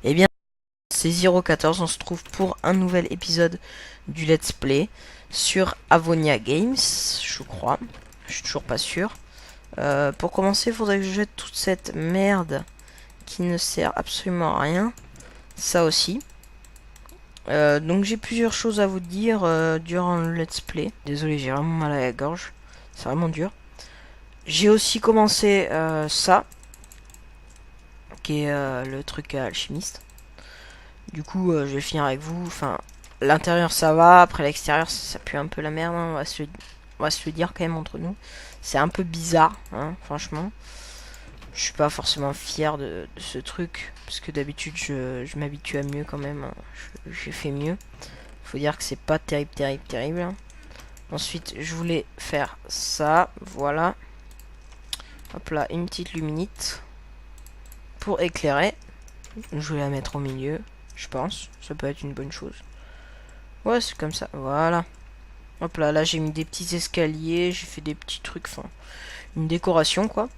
Eh bien, c'est 014, on se trouve pour un nouvel épisode du Let's Play sur Avonia Games, je crois. Je suis toujours pas sûr. Pour commencer, il faudrait que je jette toute cette merde qui ne sert absolument à rien. Ça aussi. Donc j'ai plusieurs choses à vous dire durant le Let's Play. Désolé, j'ai vraiment mal à la gorge. C'est vraiment dur. J'ai aussi commencé ça, qui est le truc alchimiste. Du coup, je vais finir avec vous. Enfin, l'intérieur ça va, après l'extérieur ça pue un peu la merde, hein. On va se le dire quand même entre nous. C'est un peu bizarre, hein, franchement. Je suis pas forcément fier de ce truc, parce que d'habitude je m'habitue à mieux quand même, hein. J'ai fait mieux. Faut dire que c'est pas terrible, hein. Ensuite, je voulais faire ça, voilà. Hop là, une petite luminite pour éclairer. Je vais la mettre au milieu, je pense. Ça peut être une bonne chose. Ouais, c'est comme ça, voilà. Hop là, là j'ai mis des petits escaliers, j'ai fait des petits trucs, enfin, une décoration quoi.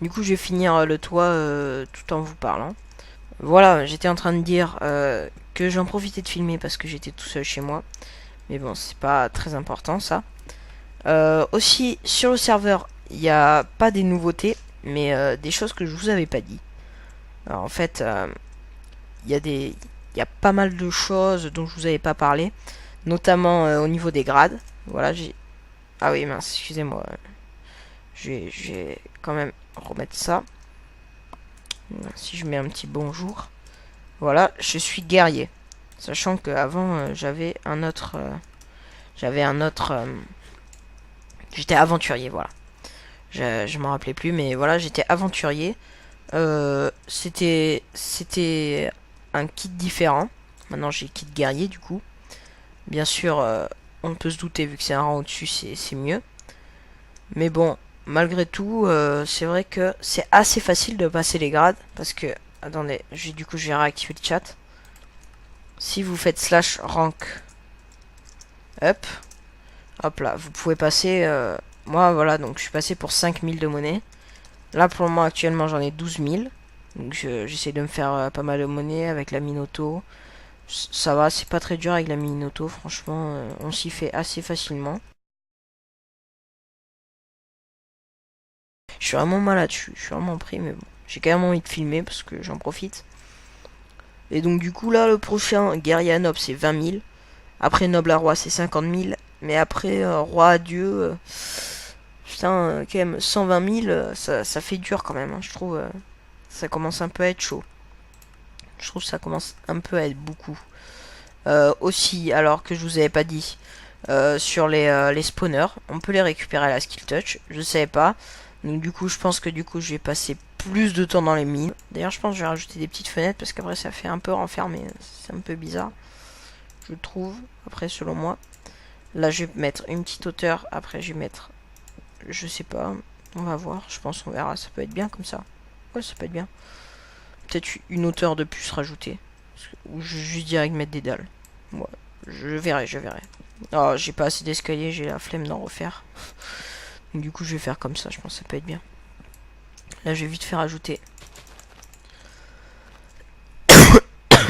Du coup, je vais finir le toit tout en vous parlant. Voilà, j'étais en train de dire que j'en profitais de filmer parce que j'étais tout seul chez moi. Mais bon, c'est pas très important ça. Aussi, sur le serveur, il n'y a pas des nouveautés, mais des choses que je vous avais pas dit. Alors, en fait, il y a pas mal de choses dont je vous avais pas parlé, notamment au niveau des grades. Voilà, j'ai... Ah oui, mince, excusez-moi. Je vais quand même remettre ça. Si je mets un petit bonjour. Voilà, je suis guerrier. Sachant qu'avant, j'avais un autre... j'étais aventurier, voilà. Je m'en rappelais plus, mais voilà, j'étais aventurier. C'était un kit différent. Maintenant, j'ai kit guerrier, du coup. Bien sûr, on peut se douter, vu que c'est un rang au-dessus, c'est mieux. Mais bon, malgré tout, c'est vrai que c'est assez facile de passer les grades. Parce que, attendez, du coup, je vais réactiver le chat. Si vous faites slash rank up, hop là, vous pouvez passer... moi, voilà, donc je suis passé pour 5000 de monnaie. Là, pour le moment, actuellement, j'en ai 12 000. Donc j'essaie de me faire pas mal de monnaie avec la mine auto. Ça va, c'est pas très dur avec la mine auto, franchement, on s'y fait assez facilement. Je suis vraiment mal là-dessus, je suis vraiment pris, mais bon. J'ai quand même envie de filmer parce que j'en profite. Et donc du coup là, le prochain guerrier à noble c'est 20 000. Après noble à roi c'est 50 000. Mais après roi à dieu, putain, quand même 120 000, ça fait dur quand même, hein, je trouve. Ça commence un peu à être chaud. Je trouve que ça commence un peu à être beaucoup. Aussi, alors que je vous avais pas dit, sur les spawners, on peut les récupérer à la skill touch. Je savais pas. Donc du coup, je pense que du coup, je vais passer plus de temps dans les mines. D'ailleurs, je pense que je vais rajouter des petites fenêtres parce qu'après, ça fait un peu renfermé. C'est un peu bizarre, je trouve. Après, selon moi. Là, je vais mettre une petite hauteur. Après, je vais mettre, je sais pas. On va voir. Je pense qu'on verra. Ça peut être bien comme ça. Ouais, ça peut être bien. Peut-être une hauteur de plus rajoutée. Ou juste direct mettre des dalles. Ouais, je verrai, je verrai. Oh, j'ai pas assez d'escalier, j'ai la flemme d'en refaire. Donc, du coup, je vais faire comme ça, je pense que ça peut être bien. Là, je vais vite faire ajouter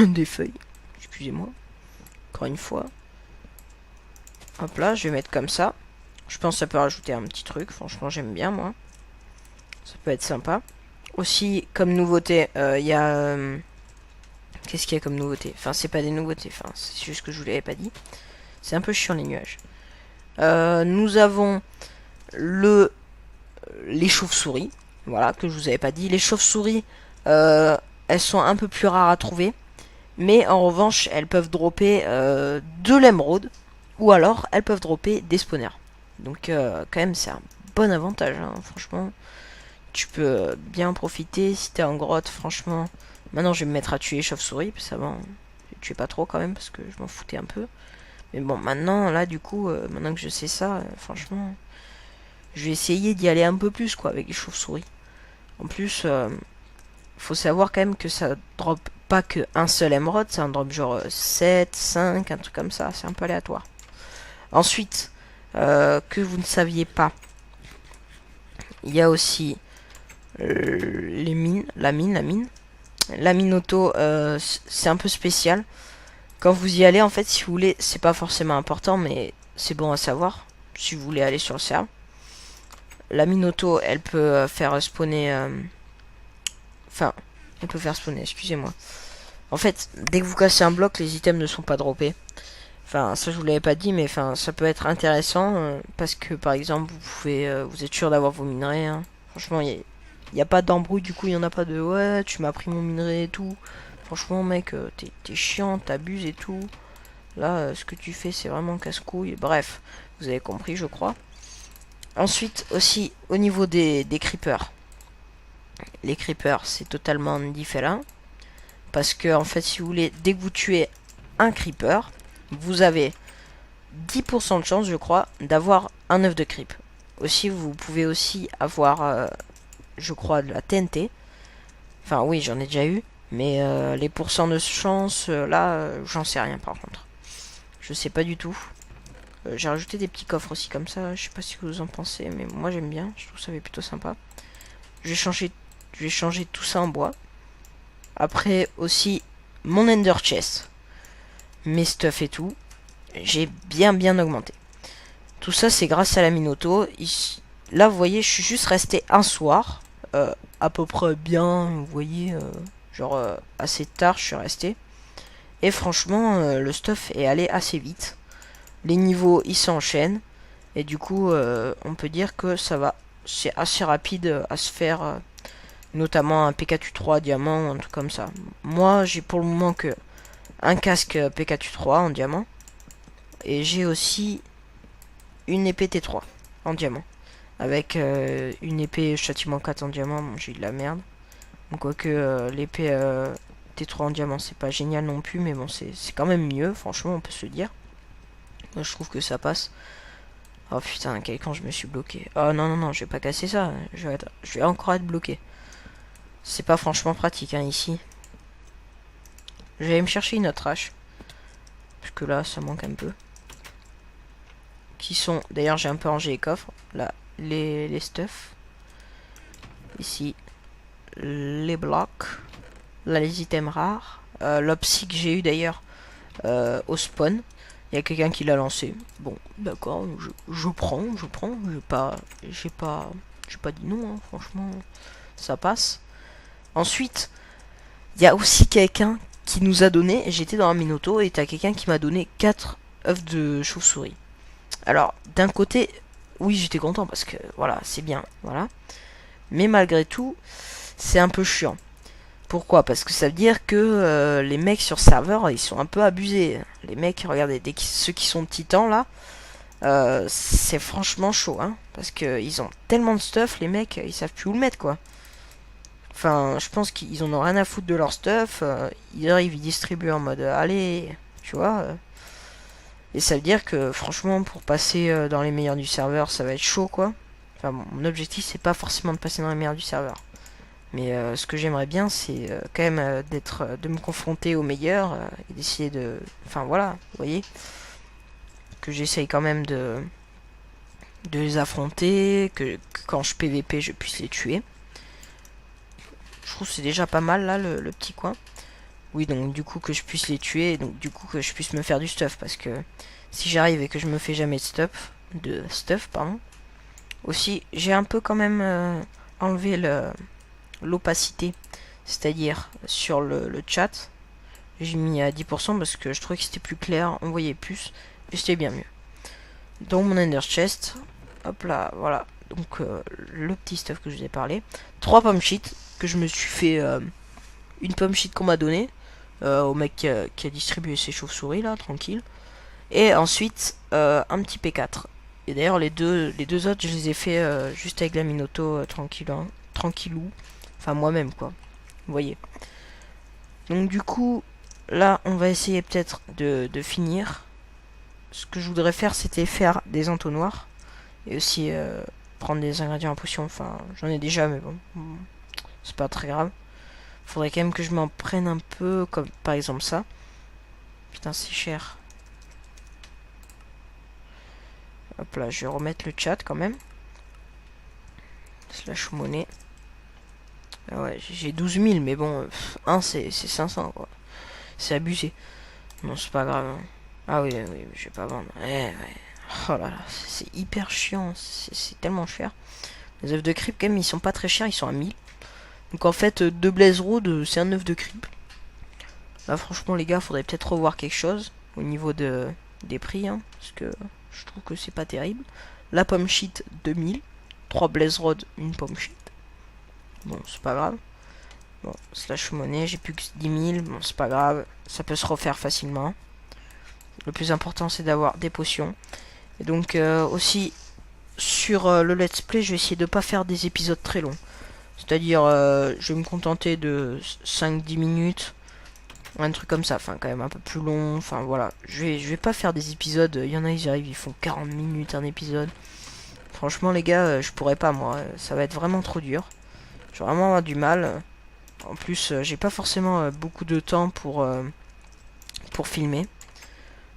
des feuilles. Excusez-moi. Encore une fois. Hop là, je vais mettre comme ça. Je pense que ça peut rajouter un petit truc. Franchement, j'aime bien, moi. Ça peut être sympa. Aussi, comme nouveauté, il y a... qu'est-ce qu'il y a comme nouveauté? Enfin, c'est pas des nouveautés. Enfin, c'est juste que je vous l'avais pas dit. C'est un peu chiant, les nuages. Nous avons les chauves-souris. Voilà, que je vous avais pas dit. Les chauves-souris, elles sont un peu plus rares à trouver. Mais en revanche, elles peuvent dropper de l'émeraude. Ou alors, elles peuvent dropper des spawners. Donc, quand même, c'est un bon avantage, hein, franchement. Tu peux bien en profiter si t'es en grotte, franchement. Maintenant, je vais me mettre à tuer les chauves-souris. Parce qu'avant, je tuais pas trop quand même. Parce que je m'en foutais un peu. Mais bon, maintenant, là, du coup, maintenant que je sais ça, franchement, je vais essayer d'y aller un peu plus, quoi, avec les chauves-souris. En plus, faut savoir quand même que ça drop pas que un seul émeraude, ça en drop genre 7, 5, un truc comme ça, c'est un peu aléatoire. Ensuite, que vous ne saviez pas, il y a aussi les mines, la mine. La Minoto, c'est un peu spécial. Quand vous y allez, en fait, si vous voulez, c'est pas forcément important, mais c'est bon à savoir. Si vous voulez aller sur le serveur. La Minoto, elle peut faire spawner... Enfin, elle peut faire spawner, excusez-moi. En fait, dès que vous cassez un bloc, les items ne sont pas droppés. Enfin, ça je vous l'avais pas dit, mais enfin, ça peut être intéressant parce que par exemple, vous pouvez, vous êtes sûr d'avoir vos minerais. Hein. Franchement, il y a pas d'embrouille, du coup, il y en a pas de ouais, tu m'as pris mon minerai et tout. Franchement, mec, t'es chiant, t'abuses et tout. Là, ce que tu fais, c'est vraiment casse-couille. Bref, vous avez compris, je crois. Ensuite, aussi, au niveau des creepers. Les creepers, c'est totalement différent. Parce que, en fait, si vous voulez, dès que vous tuez un creeper, vous avez 10% de chance, je crois, d'avoir un œuf de creep. Aussi, vous pouvez aussi avoir, je crois, de la TNT. Enfin, oui, j'en ai déjà eu. Mais les pourcents de chance, là, j'en sais rien par contre. Je sais pas du tout. J'ai rajouté des petits coffres aussi comme ça. Je sais pas si vous en pensez, mais moi j'aime bien. Je trouve ça plutôt sympa. Je vais changer tout ça en bois. Après aussi mon Ender Chest, mes stuff et tout. J'ai bien augmenté. Tout ça c'est grâce à la Minoto. Là vous voyez, je suis juste resté un soir. À peu près bien, vous voyez. Genre assez tard je suis resté. Et franchement, le stuff est allé assez vite. Les niveaux ils s'enchaînent. Et du coup, on peut dire que ça va. C'est assez rapide à se faire. Notamment un PKU3 diamant, un truc comme ça. Moi, j'ai pour le moment que un casque PKU3 en diamant. Et j'ai aussi une épée T3 en diamant. Avec une épée châtiment 4 en diamant. Bon, j'ai eu de la merde. Donc, quoique l'épée T3 en diamant, c'est pas génial non plus. Mais bon, c'est quand même mieux. Franchement, on peut se le dire. Moi, je trouve que ça passe. Oh putain, quel camp je me suis bloqué. Oh non, je vais pas casser ça. Je vais encore être bloqué. C'est pas franchement pratique hein, ici. Je vais aller me chercher une autre hache. Parce que là, ça manque un peu. Qui sont... D'ailleurs, j'ai un peu rangé les coffres. Là, les stuff. Ici, les blocs. Là, les items rares. L'opsy que j'ai eu d'ailleurs au spawn. Il y a quelqu'un qui l'a lancé. Bon, d'accord, je prends. J'ai pas dit non, hein, franchement, ça passe. Ensuite, il y a aussi quelqu'un qui nous a donné, j'étais dans un Minoto et t'as quelqu'un qui m'a donné 4 œufs de chauve-souris. Alors, d'un côté, oui, j'étais content parce que voilà, c'est bien, voilà. Mais malgré tout, c'est un peu chiant. Pourquoi? Parce que ça veut dire que les mecs sur serveur, ils sont un peu abusés. Les mecs, regardez, ceux qui sont titans là, c'est franchement chaud, hein. Parce que ils ont tellement de stuff, les mecs, ils savent plus où le mettre, quoi. Enfin, je pense qu'ils en ont rien à foutre de leur stuff. Ils arrivent, ils distribuent en mode allez, tu vois. Et ça veut dire que franchement, pour passer dans les meilleurs du serveur, ça va être chaud quoi. Enfin, bon, mon objectif, c'est pas forcément de passer dans les meilleurs du serveur. Mais ce que j'aimerais bien, c'est quand même de me confronter aux meilleurs et d'essayer de. Enfin voilà, vous voyez. Que j'essaye quand même de les affronter, que quand je PVP, je puisse les tuer. Je trouve que c'est déjà pas mal là le petit coin. Oui, donc du coup que je puisse les tuer, et donc du coup que je puisse me faire du stuff, parce que si j'arrive et que je me fais jamais de stuff, pardon. Aussi, j'ai un peu quand même enlevé l'opacité, c'est-à-dire sur le chat. J'ai mis à 10% parce que je trouvais que c'était plus clair, on voyait plus, et c'était bien mieux. Dans mon Ender Chest, hop là, voilà. Donc le petit stuff que je vous ai parlé. 3 pommes sheets que je me suis fait... une pomme sheet qu'on m'a donné au mec qui a distribué ses chauves-souris là, tranquille. Et ensuite un petit P4. Et d'ailleurs les deux autres je les ai fait juste avec la Minoto tranquille, hein, tranquillou. Enfin moi-même quoi. Vous voyez. Donc du coup là on va essayer peut-être de finir. Ce que je voudrais faire c'était faire des entonnoirs. Et aussi prendre des ingrédients en potion. Enfin j'en ai déjà mais bon. C'est pas très grave. Faudrait quand même que je m'en prenne un peu, comme par exemple ça. Putain, c'est cher. Hop là, je vais remettre le chat quand même. Slash monnaie. Ah ouais, j'ai 12 000, mais bon, un c'est 500 quoi. C'est abusé. Non, c'est pas grave, hein. Ah oui, oui, je vais pas vendre. Ouais. Oh là là, c'est hyper chiant, c'est tellement cher. Les œufs de creep, quand même, ils sont pas très chers, ils sont à 1000. Donc en fait, 2 Blaze Road, c'est un œuf de creep. Là, franchement, les gars, faudrait peut-être revoir quelque chose au niveau des prix, hein, parce que je trouve que c'est pas terrible. La pomme shit, 2000. 3 Blaze Road, une pomme shit. Bon, c'est pas grave. Bon, slash monnaie, j'ai plus que 10 000. Bon, c'est pas grave, ça peut se refaire facilement. Le plus important, c'est d'avoir des potions. Et donc, aussi, sur le let's play, je vais essayer de pas faire des épisodes très longs. C'est-à-dire, je vais me contenter de 5-10 minutes. Un truc comme ça, enfin quand même un peu plus long, enfin voilà. Je vais pas faire des épisodes, il y en a ils arrivent, ils font 40 minutes un épisode. Franchement les gars, je pourrais pas moi, ça va être vraiment trop dur. Je vais vraiment avoir du mal. En plus, j'ai pas forcément beaucoup de temps pour filmer.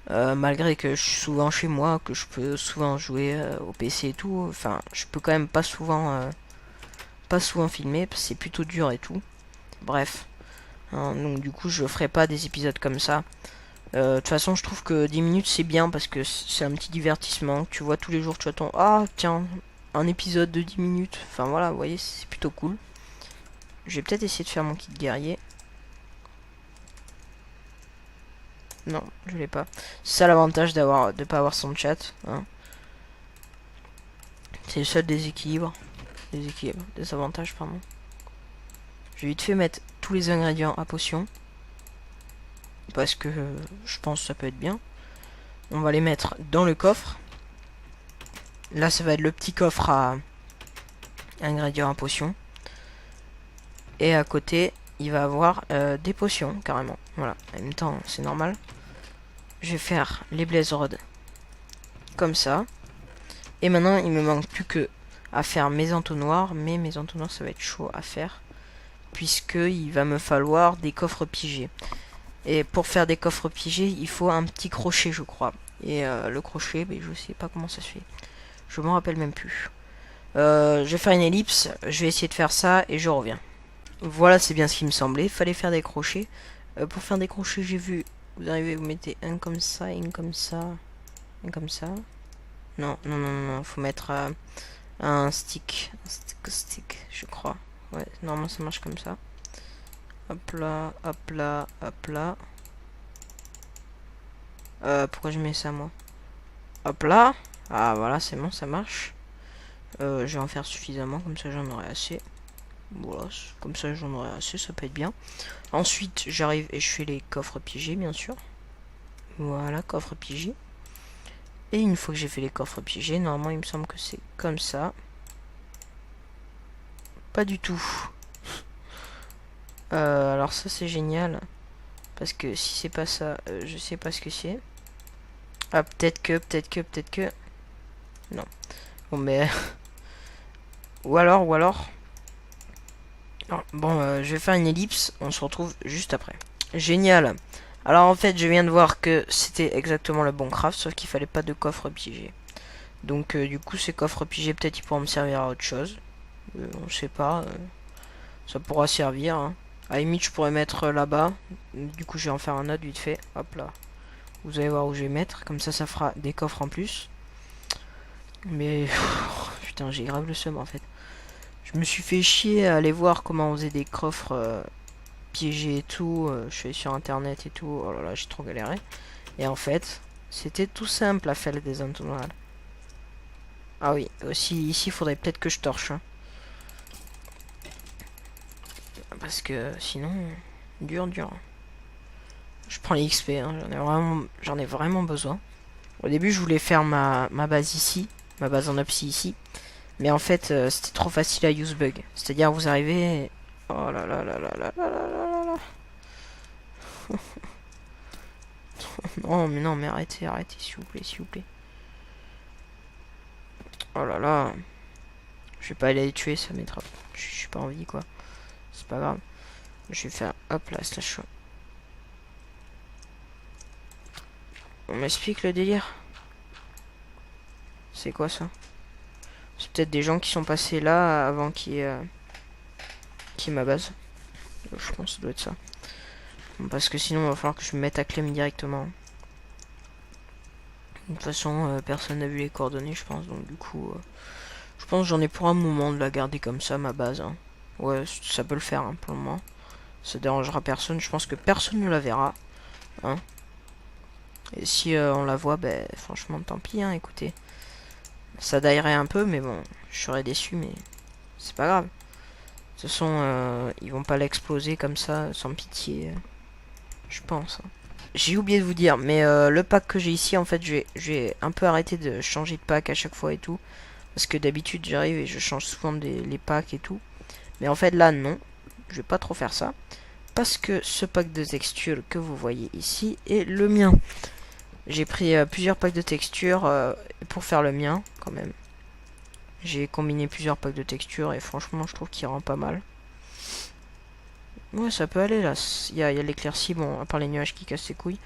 Malgré que je suis souvent chez moi, que je peux souvent jouer au PC et tout, enfin je peux quand même pas souvent filmer, parce que c'est plutôt dur et tout. Bref. Hein, donc du coup je ferai pas des épisodes comme ça. De toute façon je trouve que 10 minutes c'est bien parce que c'est un petit divertissement. Tu vois tous les jours, tu vois ton... Ah tiens, un épisode de 10 minutes. Enfin voilà, vous voyez, c'est plutôt cool. Je vais peut-être essayer de faire mon kit guerrier. Non, je l'ai pas. C'est ça l'avantage de pas avoir son chat. Hein. C'est le seul déséquilibre. Désavantage, pardon. Je vais vite fait mettre tous les ingrédients à potion. Parce que je pense que ça peut être bien. On va les mettre dans le coffre. Là, ça va être le petit coffre à ingrédients à potion. Et à côté, il va avoir des potions, carrément. Voilà, en même temps, c'est normal. Je vais faire les Blaze Rods comme ça. Et maintenant, il me manque plus que à faire mes entonnoirs. Mais mes entonnoirs, ça va être chaud à faire. Puisqu'il va me falloir des coffres piégés. Et pour faire des coffres piégés, il faut un petit crochet, je crois. Et le crochet, mais je sais pas comment ça se fait. Je m'en rappelle même plus. Je vais faire une ellipse, je vais essayer de faire ça et je reviens. Voilà, c'est bien ce qui me semblait. Fallait faire des crochets. Pour faire des crochets, j'ai vu. Vous arrivez, vous mettez un comme ça, un comme ça, un comme ça. Non, non, non, non, faut mettre un stick. Un stick, je crois. Ouais, normalement ça marche comme ça. Hop là, hop là, hop là. Pourquoi je mets ça moi? Hop là. Ah voilà, c'est bon, ça marche. Je vais en faire suffisamment, comme ça j'en aurai assez. Voilà, comme ça j'en aurai assez, ça peut être bien. Ensuite, j'arrive et je fais les coffres piégés, bien sûr. Voilà, coffre piégé. Et une fois que j'ai fait les coffres piégés, normalement il me semble que c'est comme ça. Pas du tout. Alors ça c'est génial. Parce que si c'est pas ça, je sais pas ce que c'est. Ah, peut-être que... Non. Bon, mais... ou alors... Non, bon, je vais faire une ellipse. On se retrouve juste après. Génial. Alors, en fait, je viens de voir que c'était exactement le bon craft, sauf qu'il fallait pas de coffre piégé. Donc, du coup, ces coffres piégés, peut-être ils pourront me servir à autre chose. On sait pas. Ça pourra servir. Hein. À la limite, je pourrais mettre là-bas. Du coup, je vais en faire un autre vite fait. Hop là. Vous allez voir où je vais mettre. Comme ça fera des coffres en plus. Mais... putain, j'ai grave le seum, en fait. Je me suis fait chier à aller voir comment on faisait des coffres piégés et tout. Je suis allé sur internet et tout. Oh là là, j'ai trop galéré. Et en fait, c'était tout simple à faire des entonnoirs. Ah oui, aussi ici, il faudrait peut-être que je torche. Hein. Parce que sinon, dur. Je prends les XP, hein. J'en ai vraiment besoin. Au début, je voulais faire ma base ici, ma base en upsy ici. Mais en fait, c'était trop facile à use bug. C'est-à-dire, vous arrivez... Oh là là là là là là là là là. Non, mais arrêtez, s'il vous plaît. Oh là là. Je vais pas aller les tuer, ça m'étrape. Je suis pas envie, quoi. C'est pas grave. Je vais faire, hop là, slash. On m'explique le délire. C'est quoi ça? C'est peut-être des gens qui sont passés là avant qu'il y qui est ma base. Je pense que ça doit être ça. Parce que sinon, il va falloir que je me mette à Clem directement. De toute façon, personne n'a vu les coordonnées, je pense. Donc, du coup, je pense que j'en ai pour un moment de la garder comme ça, ma base. Hein. Ouais, ça peut le faire hein, pour le moment. Ça dérangera personne. Je pense que personne ne la verra. Hein. Et si on la voit, ben, franchement, tant pis. Hein, écoutez. Ça daillerait un peu, mais bon, je serais déçu, mais c'est pas grave. De toute façon, ils vont pas l'exploser comme ça, sans pitié. Je pense. Hein. J'ai oublié de vous dire, mais le pack que j'ai ici, en fait, j'ai un peu arrêté de changer de pack à chaque fois et tout. Parce que d'habitude, j'arrive et je change souvent les packs et tout. Mais en fait, là, non. Je vais pas trop faire ça. Parce que ce pack de textures que vous voyez ici est le mien. J'ai pris plusieurs packs de textures pour faire le mien, quand même. J'ai combiné plusieurs packs de textures et franchement, je trouve qu'il rend pas mal. Ouais, ça peut aller là. Il y a l'éclaircie, bon, à part les nuages qui cassent les couilles.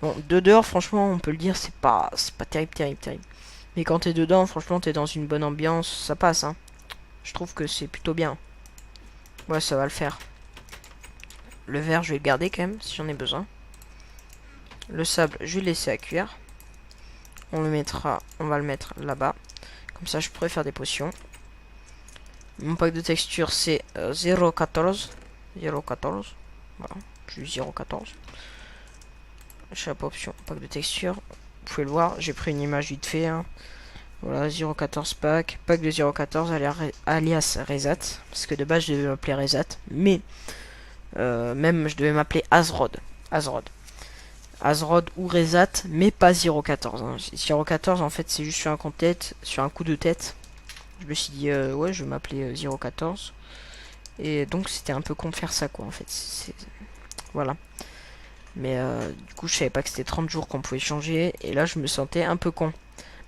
Bon, de dehors, franchement, on peut le dire, c'est pas terrible. Mais quand t'es dedans, franchement, t'es dans une bonne ambiance, ça passe, hein. Je trouve que c'est plutôt bien. Ouais, ça va le faire. Le verre, je vais le garder quand même, si j'en ai besoin. Le sable, je vais le laisser à cuire. On va le mettre là-bas. Comme ça, je pourrais faire des potions. Mon pack de texture, c'est 0,14. 0,14. Voilà, j'ai 0,14. Chapeau option, pack de texture. Vous pouvez le voir, j'ai pris une image vite fait. Hein. Voilà, 0,14 pack. Pack de 0,14 alias Rezat. Parce que de base, je devais m'appeler Rezat. Mais, même, je devais m'appeler Azrod. Azrod ou Rezat, mais pas 0,14. Hein. 0,14, en fait, c'est juste sur un coup de tête. Je me suis dit, ouais, je vais m'appeler 0,14. Et donc, c'était un peu con de faire ça, quoi, en fait. Voilà. Mais du coup, je savais pas que c'était 30 jours qu'on pouvait changer. Et là, je me sentais un peu con.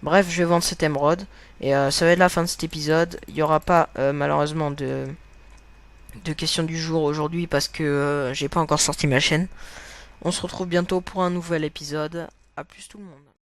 Bref, je vais vendre cette émeraude. Et ça va être la fin de cet épisode. Il n'y aura pas, malheureusement, de questions du jour aujourd'hui parce que j'ai pas encore sorti ma chaîne. On se retrouve bientôt pour un nouvel épisode. A plus tout le monde.